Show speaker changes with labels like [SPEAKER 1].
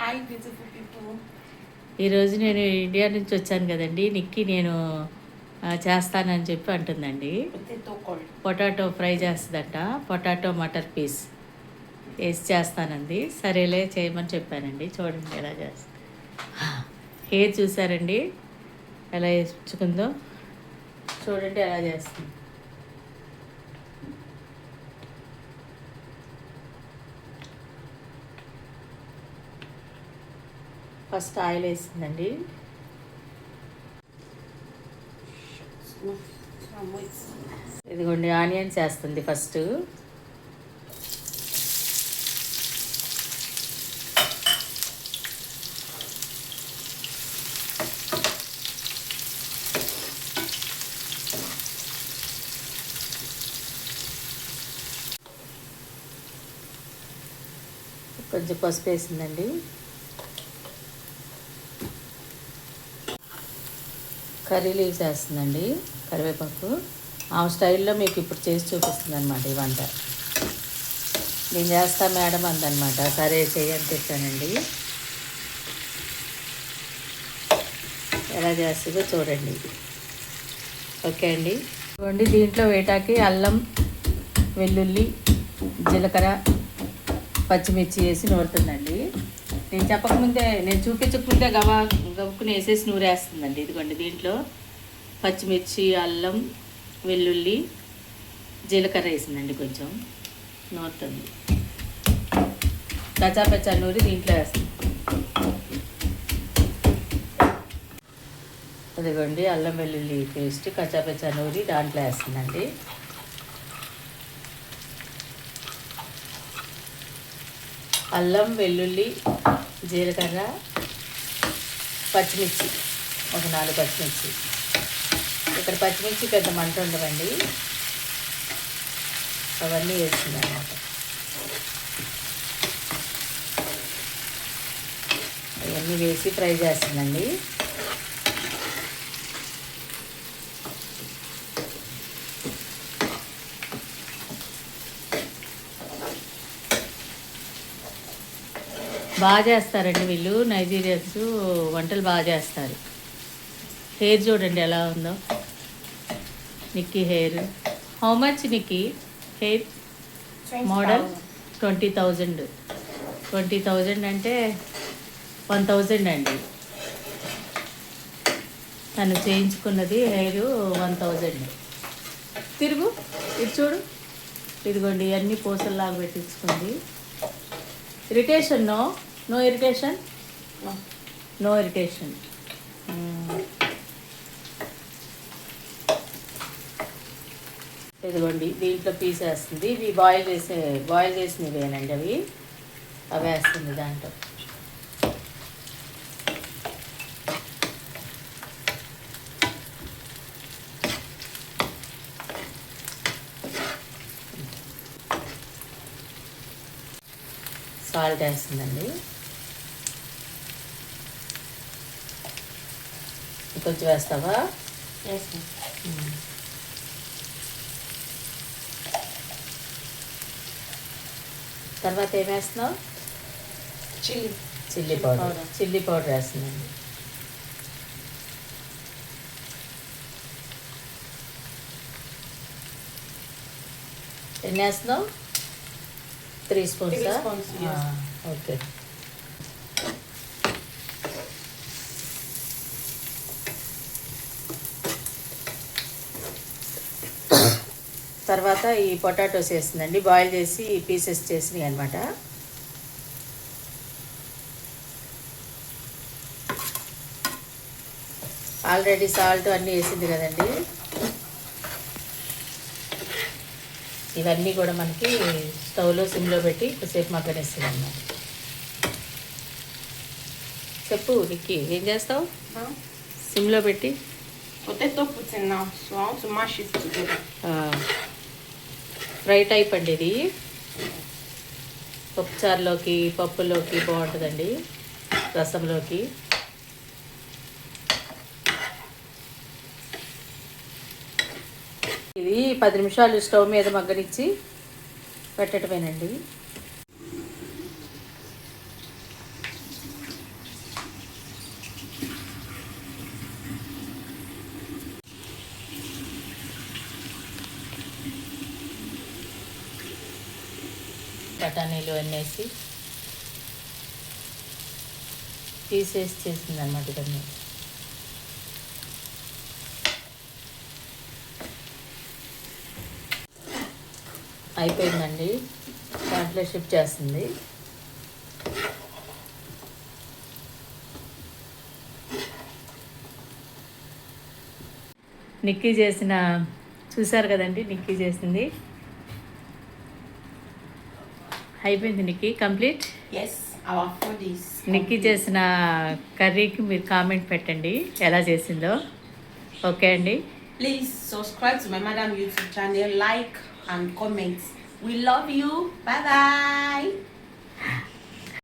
[SPEAKER 1] Hi beautiful people.
[SPEAKER 2] ఈరోజు నేను India నుంచి వచ్చాను కదండి. నిక్కి నేను చేస్తానని చెప్పి అంటుందండి. పొటాటో ఫ్రై చేస్తుందంట. పొటాటో మటర్ పీస్ వేసి చేస్తానండి. సరేలే చేయమని చెప్పానండి. చూడండి ఎలా చేస్తా. హెయిర్ చూసారండి ఎలా వేసుకుందో. చూడండి ఎలా చేస్తుంది. ఫస్ట్ ఆయిల్ వేసిందండి. ఇదిగోండి ఆనియన్స్ వేస్తుంది ఫస్ట్. కొంచెం పసుపు వేసిందండి. కర్రీ లీవ్స్ వేస్తుందండి, కరివేపాకు. ఆ స్టైల్లో మీకు ఇప్పుడు చేసి చూపిస్తుంది అనమాట ఈ వంట. నేను చేస్తా మేడం అందనమాట. సరే చేయని చెప్పానండి. ఎలా చేస్తుందో చూడండి. ఓకే అండి. ఇవ్వండి దీంట్లో వేటాకి అల్లం, వెల్లుల్లి, జీలకర్ర, పచ్చిమిర్చి వేసి నూరుతుందండి. నేను చెప్పకముందే, నేను చూపించకముందే గవ్వుకుని వేసేసి నూరేస్తుందండి. ఇదిగోండి దీంట్లో పచ్చిమిర్చి, అల్లం, వెల్లుల్లి, జీలకర్ర వేసిందండి. కొంచెం నూరుతుంది. కచ్చాపచ్చా నూరి దీంట్లో వేస్తుంది. అదిగోండి అల్లం వెల్లుల్లి పేస్ట్ కచ్చాపచ్చా నూరి దాంట్లో వేస్తుందండి. అల్లం, వెల్లుల్లి, జీలకర్ర, పచ్చిమిర్చి, ఒక 4 పచ్చిమిర్చి. ఇక్కడ పచ్చిమిర్చి పెద్ద మంట ఉండవండి. అవన్నీ వేస్తుంది అన్నమాట. అవన్నీ వేసి ఫ్రై చేస్తుందండి. బాగా చేస్తారండి వీళ్ళు. నైజీరియన్స్ వంటలు బాగా చేస్తారు. హెయిర్ చూడండి ఎలా ఉందో. Nikki hair. How much Nikki hair model? 20,000. 20,000 అంటే 1,000 అండి. తను చేయించుకున్నది హెయిర్ 1,000. తిరుగు ఇది చూడు. ఇదిగోండి ఇవన్నీ పూసల్లాగా పెట్టించుకుంది. Irritation? No irritation. No irritation. ఇదిగోండి దీంట్లో పీస్ వేస్తుంది. ఇవి బాయిల్ చేసినవేనండి. అవి వేస్తుంది దాంట్లో. సాల్ట్ వేస్తుందండి. ఇంకొంచెం వేస్తావా? తర్వాత ఏం వేస్తున్నావు? చిల్లీ పౌడర్ వేస్తుందండి. ఎన్ని వేస్తున్నావు? 3 స్పూన్స్. ఓకే. తర్వాత ఈ పొటాటోస్ వేస్తుందండి. బాయిల్ చేసి పీసెస్ చేసినాయి అనమాట. ఆల్రెడీ సాల్ట్ అన్నీ వేసింది కదండి. ఇవన్నీ కూడా మనకి స్టవ్లో సిమ్లో పెట్టి కొద్దిసేపు మగ్గనిస్తుంది అన్నమాట. చెప్పు నిక్కి, ఏం చేస్తావు? సిమ్లో పెట్టి ఫ్రై టైప్ అండి ఇది. పప్పుచారులోకి, పప్పులోకి బాగుంటుందండి, రసంలోకి. ఇది 10 నిమిషాలు స్టవ్ మీద మగ్గనిచ్చి పెట్టడమేనండి. బఠానీలు అన్నేసి తీసేసి చేసింది అన్నమాట ఇవన్నీ. అయిపోయిందండి, దాంట్లో షిఫ్ట్ చేస్తుంది. నిక్కీ చేసిన చూసారు కదండి, నిక్కీ చేసింది అయిపోయింది. నిక్కీ కంప్లీట్. నిక్కీ చేసిన కర్రీకి మీరు కామెంట్ పెట్టండి ఎలా చేసిందో. ఓకే అండి.
[SPEAKER 1] Please subscribe to my madam YouTube channel, like and comment. We love you. Bye bye.